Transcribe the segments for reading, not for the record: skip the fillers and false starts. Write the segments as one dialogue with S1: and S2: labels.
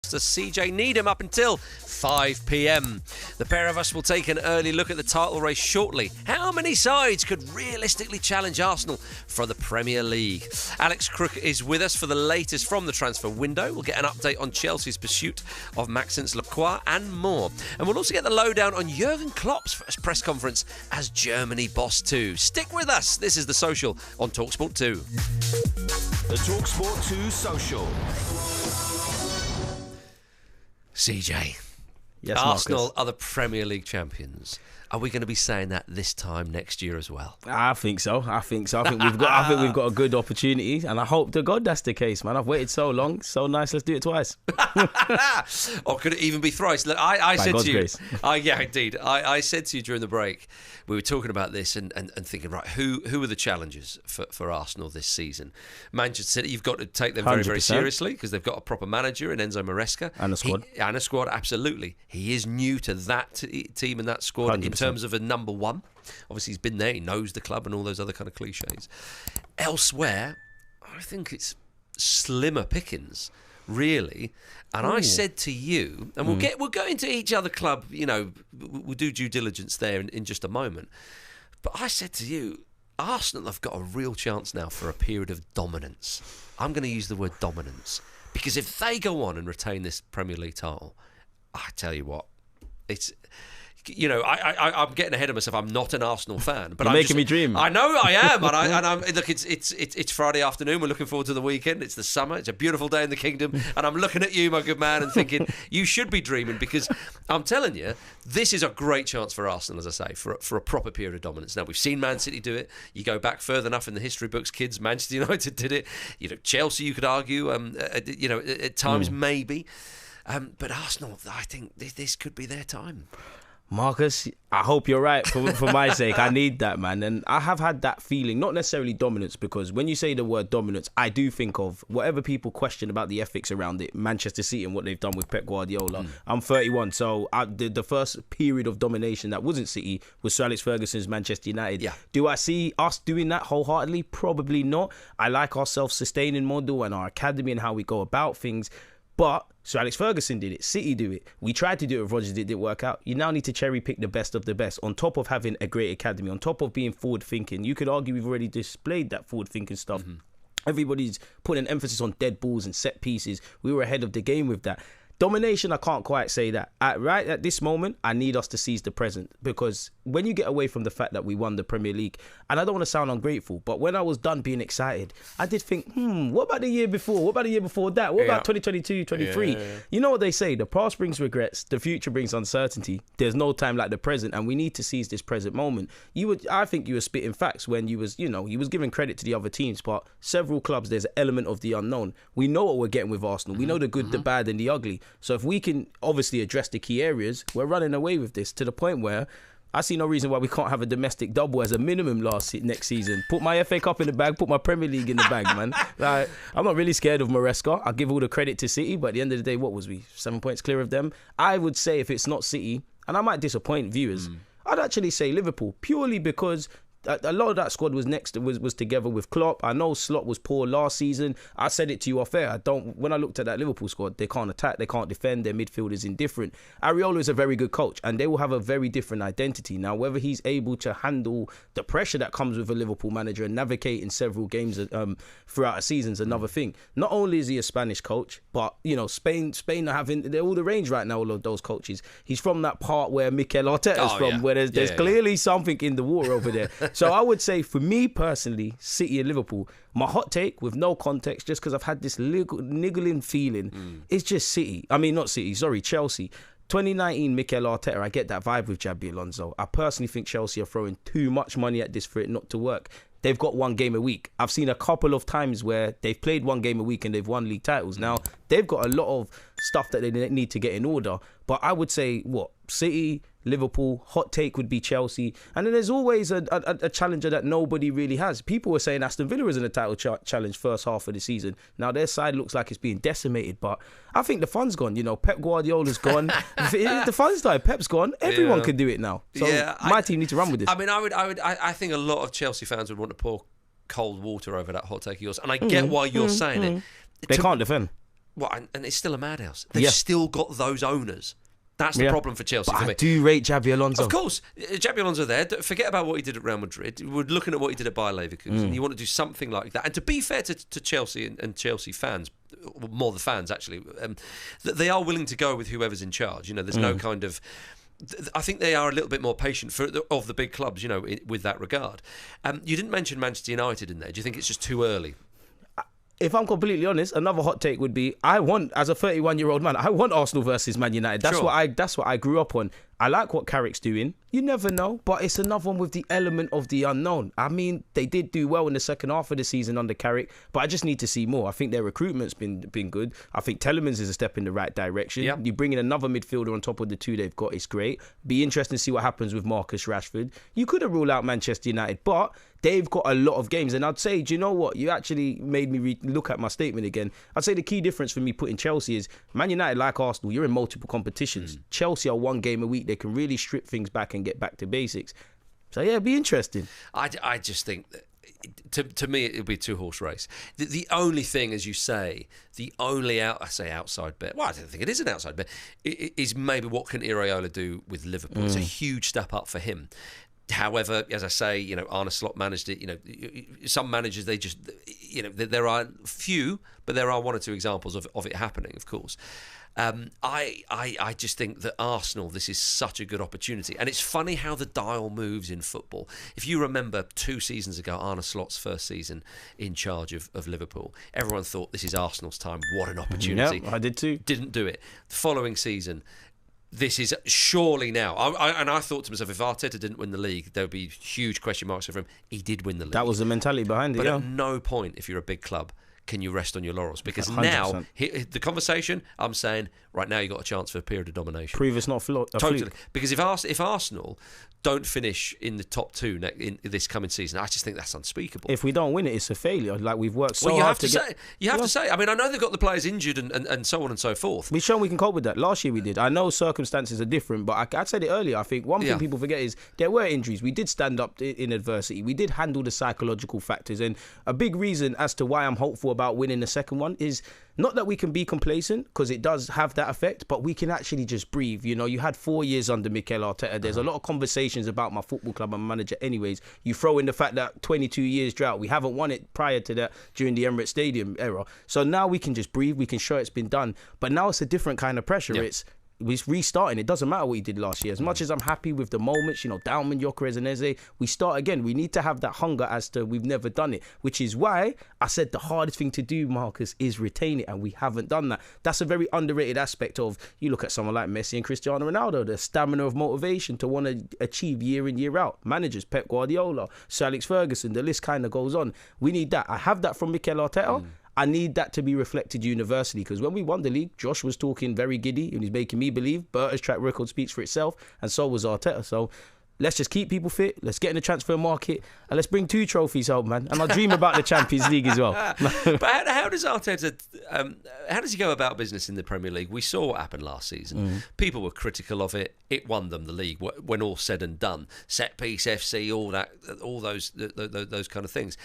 S1: to CJ Needham up until 5 p.m. The pair of us will take an early look at the title race shortly. How many sides could realistically challenge Arsenal for the Premier League? Alex Crook is with us for the latest from the transfer window. We'll get an update on Chelsea's pursuit of Maxence Lacroix and more. And we'll also get the lowdown on Jurgen Klopp's first press conference as Germany boss too. Stick with us. This is The Social on TalkSport 2.
S2: The TalkSport 2 Social.
S1: CJ,
S3: Yes,
S1: Arsenal
S3: Marcus.
S1: are the Premier League champions. Are we going to be saying that this time next year as well?
S3: I think so. I think we've got a good opportunity, and I hope to God that's the case, man. I've waited so long. So nice. Let's do it twice.
S1: Or could it even be thrice? Look, I said
S3: God's
S1: to you,
S3: grace.
S1: yeah, indeed. I said to you during the break, we were talking about this and thinking, right, who are the challenges for Arsenal this season? Manchester City, you've got to take them very, very
S3: 100%.
S1: seriously because they've got a proper manager in Enzo Maresca.
S3: And a squad.
S1: And a squad, absolutely. He is new to that team and that squad
S3: 100%.
S1: in terms of a number one. Obviously, he's been there, he knows the club and all those other kind of cliches. Elsewhere, I think it's slimmer pickings, really. And I said to you, and we'll go into each other club, you know, we'll do due diligence there in just a moment. But I said to you, Arsenal have got a real chance now for a period of dominance. I'm going to use the word dominance because if they go on and retain this Premier League title, I tell you what, it's... You know, I'm getting ahead of myself. I'm not an Arsenal fan, but
S3: You're making me dream.
S1: I know I am, and I'm look. It's Friday afternoon. We're looking forward to the weekend. It's the summer. It's a beautiful day in the kingdom, and I'm looking at you, my good man, and thinking you should be dreaming because I'm telling you, this is a great chance for Arsenal, as I say, for a proper period of dominance. Now we've seen Man City do it. You go back further enough in the history books, kids. Manchester United did it. You know, Chelsea. You could argue. You know, at times maybe, but Arsenal. I think this could be their time.
S3: Marcus, I hope you're right for my sake. I need that, man. And I have had that feeling, not necessarily dominance, because when you say the word dominance, I do think of whatever people question about the ethics around it, Manchester City and what they've done with Pep Guardiola. I'm 31, so the first period of domination that wasn't City was Sir Alex Ferguson's Manchester United. Yeah. Do I see us doing that wholeheartedly? Probably not. I like our self-sustaining model and our academy and how we go about things. But Sir Alex Ferguson did it. City do it. We tried to do it with Rodgers. It didn't work out. You now need to cherry pick the best of the best. On top of having a great academy, on top of being forward thinking, you could argue we've already displayed that forward thinking stuff. Everybody's putting an emphasis on dead balls and set pieces. We were ahead of the game with that. Domination, I can't quite say that. Right at this moment, I need us to seize the present, because when you get away from the fact that we won the Premier League, and I don't want to sound ungrateful, but when I was done being excited, I did think, what about the year before? What about the year before that? What about 2022, 23? You know what they say, the past brings regrets, the future brings uncertainty. There's no time like the present, and we need to seize this present moment. I think you were spitting facts when you was giving credit to the other teams, but several clubs, there's an element of the unknown. We know what we're getting with Arsenal. We know the good, the bad, and the ugly. So if we can obviously address the key areas, we're running away with this to the point where I see no reason why we can't have a domestic double as a minimum next season. Put my FA Cup in the bag, put my Premier League in the bag, man. Like, I'm not really scared of Maresca. I give all the credit to City, but at the end of the day, what was we? 7 points clear of them? I would say if it's not City, and I might disappoint viewers, I'd actually say Liverpool, purely because a lot of that squad was together with Klopp. I know Slot was poor last season. I said it to you off air. When I looked at that Liverpool squad, they can't attack, they can't defend, their midfield is indifferent. Areola is a very good coach, and they will have a very different identity. Now, whether he's able to handle the pressure that comes with a Liverpool manager and navigate in several games throughout a season is another thing. Not only is he a Spanish coach, but you know, Spain are having, they're all the range right now, all of those coaches. He's from that part where Mikel Arteta is from, where there's clearly something in the water over there. So I would say, for me personally, City and Liverpool, my hot take with no context, just because I've had this niggling feeling, is just City. I mean, not City, sorry, Chelsea. 2019 Mikel Arteta, I get that vibe with Xabi Alonso. I personally think Chelsea are throwing too much money at this for it not to work. They've got one game a week. I've seen a couple of times where they've played one game a week and they've won league titles. Now, they've got a lot of stuff that they need to get in order. But I would say, City, Liverpool, hot take would be Chelsea. And then there's always a challenger that nobody really has. People were saying Aston Villa is in a title challenge first half of the season. Now, their side looks like it's being decimated, but I think the fun's gone. You know, Pep Guardiola's gone. The fun's died. Pep's gone. Everyone can do it now. So my team need to run with this.
S1: I mean, I think a lot of Chelsea fans would want to pour cold water over that hot take of yours. And I get why you're saying it.
S3: They can't defend.
S1: Well, and it's still a madhouse. They've still got those owners. That's the problem for Chelsea.
S3: But
S1: for me.
S3: I do rate Xabi Alonso.
S1: Of course, Xabi Alonso there. Forget about what he did at Real Madrid. We're looking at what he did at Bayer Leverkusen. You want to do something like that. And to be fair to Chelsea and Chelsea fans, more the fans actually, they are willing to go with whoever's in charge. There's no kind of... I think they are a little bit more patient of the big clubs, with that regard. You didn't mention Manchester United in there. Do you think it's just too early?
S3: If I'm completely honest, another hot take would be as a 31-year-old man, I want Arsenal versus Man United. That's what I grew up on. I like what Carrick's doing. You never know, but it's another one with the element of the unknown. I mean, they did do well in the second half of the season under Carrick, but I just need to see more. I think their recruitment's been good. I think Telemans is a step in the right direction. Yep. You bring in another midfielder on top of the two they've got, it's great. Be interesting to see what happens with Marcus Rashford. You could have ruled out Manchester United, but they've got a lot of games. And I'd say, do you know what? You actually made me look at my statement again. I'd say the key difference for me putting Chelsea is Man United, like Arsenal, you're in multiple competitions. Chelsea are one game a week. They can really strip things back and get back to basics. So, yeah, it'd be interesting.
S1: I just think that to me, it'll be a two-horse race. The only thing, as you say, outside bet, well, I don't think it is an outside bet, is maybe what can Iraola do with Liverpool. It's a huge step up for him. However, as I say, Arne Slot managed it. Some managers, they just, there are few, but there are one or two examples of it happening, of course. I just think that Arsenal, this is such a good opportunity. And it's funny how the dial moves in football. If you remember 2 seasons ago, Arne Slot's first season in charge of Liverpool, everyone thought this is Arsenal's time. What an opportunity.
S3: Yeah, I did too.
S1: Didn't do it. The following season, this is surely now. I thought to myself, if Arteta didn't win the league, there would be huge question marks over him. He did win the league.
S3: That was the mentality behind it,
S1: But at no point, if you're a big club, can you rest on your laurels? Because 100%. Now, the conversation, I'm saying, right now you've got a chance for a period of domination.
S3: Prove it's not
S1: totally. Because if Arsenal don't finish in the top 2 in this coming season, I just think that's unspeakable.
S3: If we don't win it, it's a failure. Like, we've worked so hard
S1: You have to say. I mean, I know they've got the players injured and so on and so forth.
S3: We've shown we can cope with that. Last year we did. I know circumstances are different, but I said it earlier. I think one thing people forget is there were injuries. We did stand up in adversity. We did handle the psychological factors. And a big reason as to why I'm hopeful about winning the second one is not that we can be complacent, because it does have that effect, but we can actually just breathe. You had 4 years under Mikel Arteta. There's a lot of conversations about my football club and manager anyways. You throw in the fact that 22 years drought, we haven't won it prior to that during the Emirates Stadium era. So now we can just breathe. We can show it's been done. But now it's a different kind of pressure. Yeah. We're restarting. It doesn't matter what you did last year. As much as I'm happy with the moments, Dalman, Gyökeres and Eze, we start again. We need to have that hunger as to we've never done it, which is why I said the hardest thing to do, Marcus, is retain it, and we haven't done that. That's a very underrated aspect of, you look at someone like Messi and Cristiano Ronaldo, the stamina of motivation to want to achieve year in, year out. Managers, Pep Guardiola, Sir Alex Ferguson, the list kind of goes on. We need that. I have that from Mikel Arteta. I need that to be reflected universally, because when we won the league, Josh was talking very giddy and he's making me believe. Berta's track record speaks for itself, and so was Arteta. So let's just keep people fit. Let's get in the transfer market and let's bring 2 trophies home, man. And I'll dream about the Champions League as well.
S1: But how does Arteta, how does he go about business in the Premier League? We saw what happened last season. People were critical of it. It won them the league when all said and done. Set piece, FC, all those kind of things.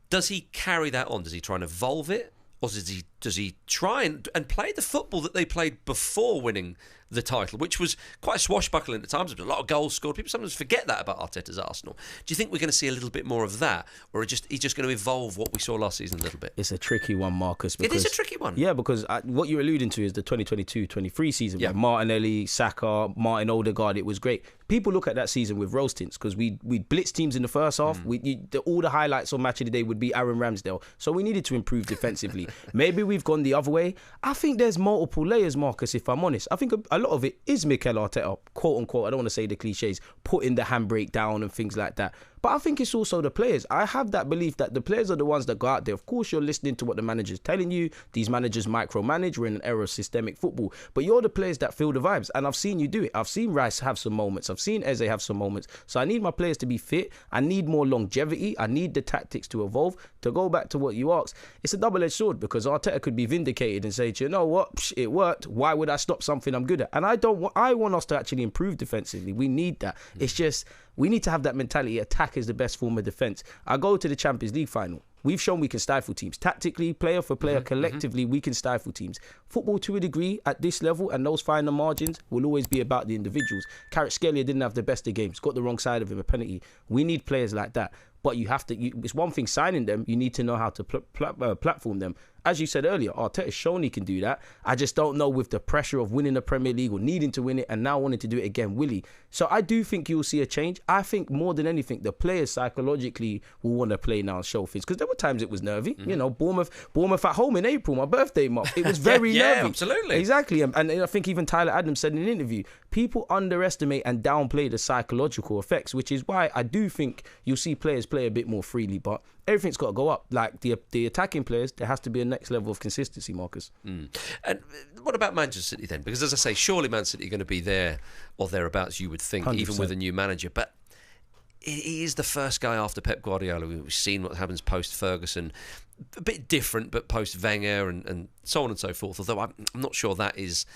S1: Does he carry that on? Does he try and evolve it? Or does he try and play the football that they played before winning the title, which was quite swashbuckling at times. There was a lot of goals scored. People sometimes forget that about Arteta's Arsenal. Do you think we're going to see a little bit more of that? Or he's just going to evolve what we saw last season a little bit?
S3: It's a tricky one, Marcus.
S1: It is a tricky one.
S3: Yeah, because what you're alluding to is the 2022-23 season where Martinelli, Saka, Martin Odegaard, it was great. People look at that season with rose tints because we blitzed teams in the first half. All the highlights on Match of the Day would be Aaron Ramsdale. So we needed to improve defensively. Maybe we've gone the other way. I think there's multiple layers, Marcus, if I'm honest. I think a lot of it is Mikel Arteta, quote unquote, I don't want to say the cliches, putting the handbrake down and things like that. But I think it's also the players. I have that belief that the players are the ones that go out there. Of course, you're listening to what the manager's telling you. These managers micromanage. We're in an era of systemic football. But you're the players that feel the vibes. And I've seen you do it. I've seen Rice have some moments. I've seen Eze have some moments. So I need my players to be fit. I need more longevity. I need the tactics to evolve. To go back to what you asked, it's a double-edged sword because Arteta could be vindicated and say, you know what, it worked. Why would I stop something I'm good at? And I want us to actually improve defensively. We need that. It's just, we need to have that mentality. Attack is the best form of defence. I go to the Champions League final. We've shown we can stifle teams. Tactically, player for player, collectively, we can stifle teams. football to a degree at this level and those finer margins will always be about the individuals. Kvaratskhelia didn't have the best of games, got the wrong side of him, a penalty. We need players like that. But you have to, it's one thing signing them, you need to know how to platform them. As you said earlier, Arteta's shown he can do that. I just don't know with the pressure of winning the Premier League or needing to win it and now wanting to do it again, will he? So I do think you'll see a change. I think more than anything, the players psychologically will want to play now and show things. Because there were times it was nervy. You know, Bournemouth at home in April, my birthday month. It was very nervy.
S1: Absolutely.
S3: Exactly. And I think even Tyler Adams said in an interview, people underestimate and downplay the psychological effects, which is why I do think you'll see players play a bit more freely. But everything's got to go up. Like the attacking players, there has to be a next level of consistency, Marcus.
S1: And what about Manchester City then? Because as I say, surely Man City are going to be there or thereabouts, you would think,
S3: 100%.
S1: even with a new manager. But he is the first guy after Pep Guardiola. We've seen what happens post-Ferguson. A bit different, but post-Wenger and so on and so forth. Although I'm not sure that is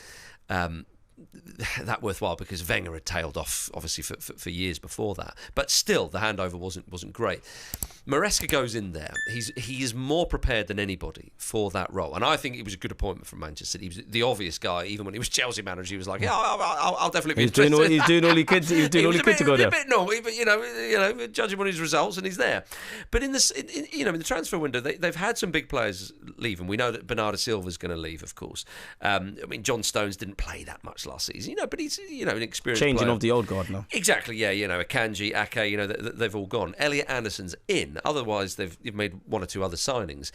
S1: that worthwhile, because Wenger had tailed off obviously for years before that. But still, the handover wasn't great. Maresca goes in there. He is more prepared than anybody for that role, and I think it was a good appointment from Manchester City. He was the obvious guy. Even when he was Chelsea manager, he was like, "Yeah, I'll definitely be interested."
S3: He's doing all he could. He was doing all he could to go there.
S1: A bit naughty, but you know, judging on his results, and he's there. But in the transfer window, they've had some big players leave, and we know that Bernardo Silva's going to leave, of course. I mean, John Stones didn't play that much last season, but he's an experienced
S3: changing
S1: player.
S3: of the old guard now.
S1: Exactly, yeah. Akanji, Ake, they've all gone. Elliot Anderson's in. Otherwise, they've made one or two other signings.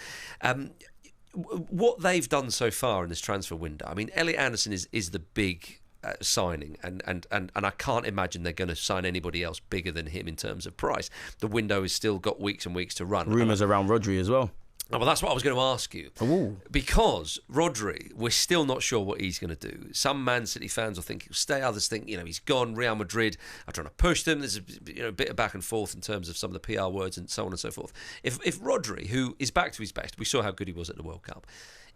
S1: What they've done so far in this transfer window, I mean, Elliot Anderson is the big signing, and I can't imagine they're going to sign anybody else bigger than him in terms of price. The window has still got weeks and weeks to run.
S3: Rumours around Rodri as well.
S1: Oh, well, that's what I was going to ask you.
S3: Ooh. Because
S1: Rodri, we're still not sure what he's going to do. Some Man City fans will think he'll stay. Others think, he's gone. Real Madrid are trying to push them. There's a bit of back and forth in terms of some of the PR words and so on and so forth. If Rodri, who is back to his best, we saw how good he was at the World Cup.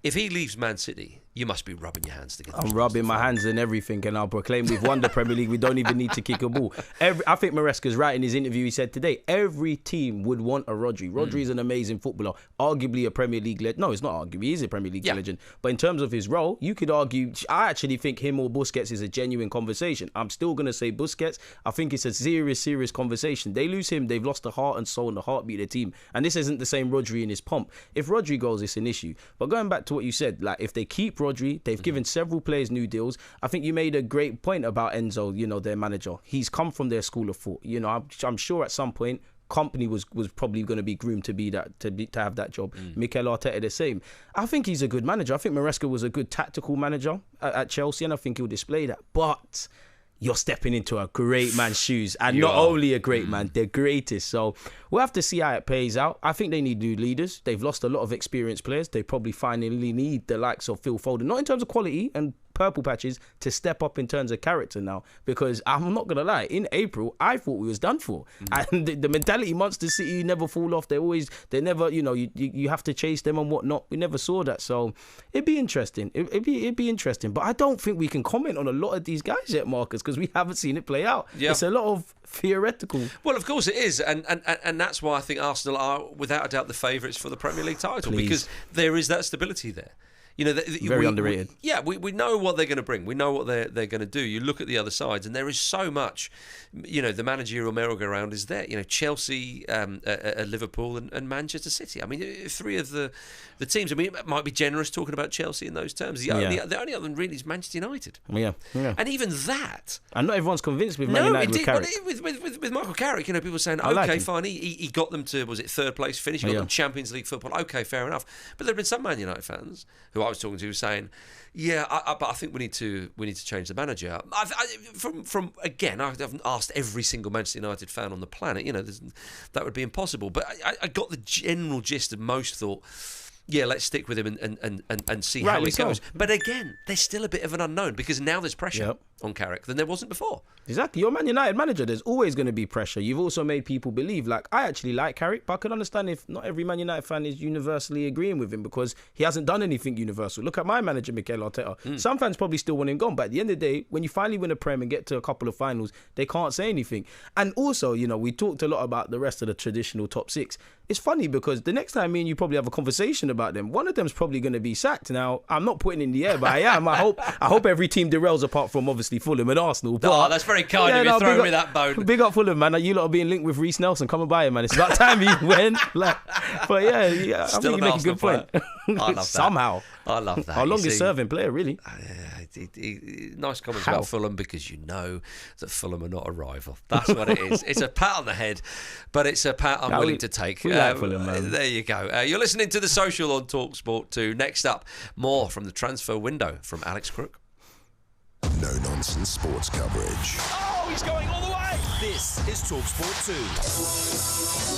S1: If he leaves Man City, you must be rubbing your hands together.
S3: I'm rubbing my hands and everything, and I'll proclaim we've won the Premier League. We don't even need to kick a ball. I think Maresca's right in his interview. He said today, every team would want a Rodri. Rodri is an amazing footballer, arguably a Premier League legend. No, it's not arguably. He is a Premier League legend. But in terms of his role, you could argue, I actually think him or Busquets is a genuine conversation. I'm still going to say Busquets. I think it's a serious conversation. They lose him, they've lost the heart and soul and the heartbeat of the team. And this isn't the same Rodri in his pomp. If Rodri goes, it's an issue. But going back to what you said, like if they keep Rodri, they've given several players new deals. I think you made a great point about Enzo, their manager. He's come from their school of thought. I'm sure at some point Company was probably going to be groomed to be that to have that job. Mikel Arteta the same. I think he's a good manager. I think Maresca was a good tactical manager at Chelsea, and I think he'll display that. But you're stepping into a great man's shoes, and not only a great man, the greatest. So we'll have to see how it plays out. I think they need new leaders. They've lost a lot of experienced players. They probably finally need the likes of Phil Foden, not in terms of quality and purple patches, to step up in terms of character now, because I'm not gonna lie, in April I thought we was done for. And the mentality Manchester City never fall off. They never you have to chase them and whatnot. We never saw that. So it'd be interesting. It'd be interesting, but I don't think we can comment on a lot of these guys yet, Marcus, because we haven't seen it play out. It's a lot of theoretical.
S1: Well, of course it is, and that's why I think Arsenal are without a doubt the favourites for the Premier League title, because there is that stability there.
S3: Very underrated.
S1: We know what they're going to bring. We know what they're going to do. You look at the other sides, and there is so much. The managerial merry-go-round is there. Chelsea, Liverpool, and Manchester City. I mean, three of the teams. I mean, it might be generous talking about Chelsea in those terms. The only other one really is Manchester United.
S3: Yeah.
S1: And even that.
S3: And not everyone's convinced with Man United with Carrick.
S1: With Michael Carrick, people saying, fine, he got them to, was it third place finish? He got them Champions League football. Okay, fair enough. But there have been some Man United fans who I was talking to saying, but I think we need to change the manager. Again, I haven't asked every single Manchester United fan on the planet. That would be impossible. But I got the general gist of most thought, let's stick with him and see how it goes. But again, there's still a bit of an unknown, because now there's pressure. on Carrick than there wasn't before.
S3: Exactly. You're a Man United manager. There's always going to be pressure. You've also made people believe, like, I actually like Carrick, but I can understand if not every Man United fan is universally agreeing with him because he hasn't done anything universal. Look at my manager, Mikel Arteta. Some fans probably still want him gone, but at the end of the day, when you finally win a Prem and get to a couple of finals, they can't say anything. And also, you know, we talked a lot about the rest of the traditional top six. It's funny because the next time me and you probably have a conversation about them, one of them's probably going to be sacked. Now, I'm not putting in the air, but I am. I hope every team derails apart from obviously Fulham and Arsenal. But,
S1: that's very kind of you throwing me that bone.
S3: Big up Fulham, man. You lot are being linked with Reece Nelson. Come and buy him, man. It's about time he went. Like, but yeah, I think you make a good point.
S1: I love that.
S3: Somehow.
S1: I love that.
S3: Our longest serving player, really.
S1: Nice comments about Fulham because you know that Fulham are not a rival. That's what it is. It's a pat on the head, but it's a pat I'm willing to take.
S3: We like Fulham, man.
S1: There you go. You're listening to The Social on TalkSport 2. Next up, more from the transfer window from Alex Crook.
S2: No-nonsense sports coverage.
S4: Oh, he's going all the way!
S2: This is TalkSport 2.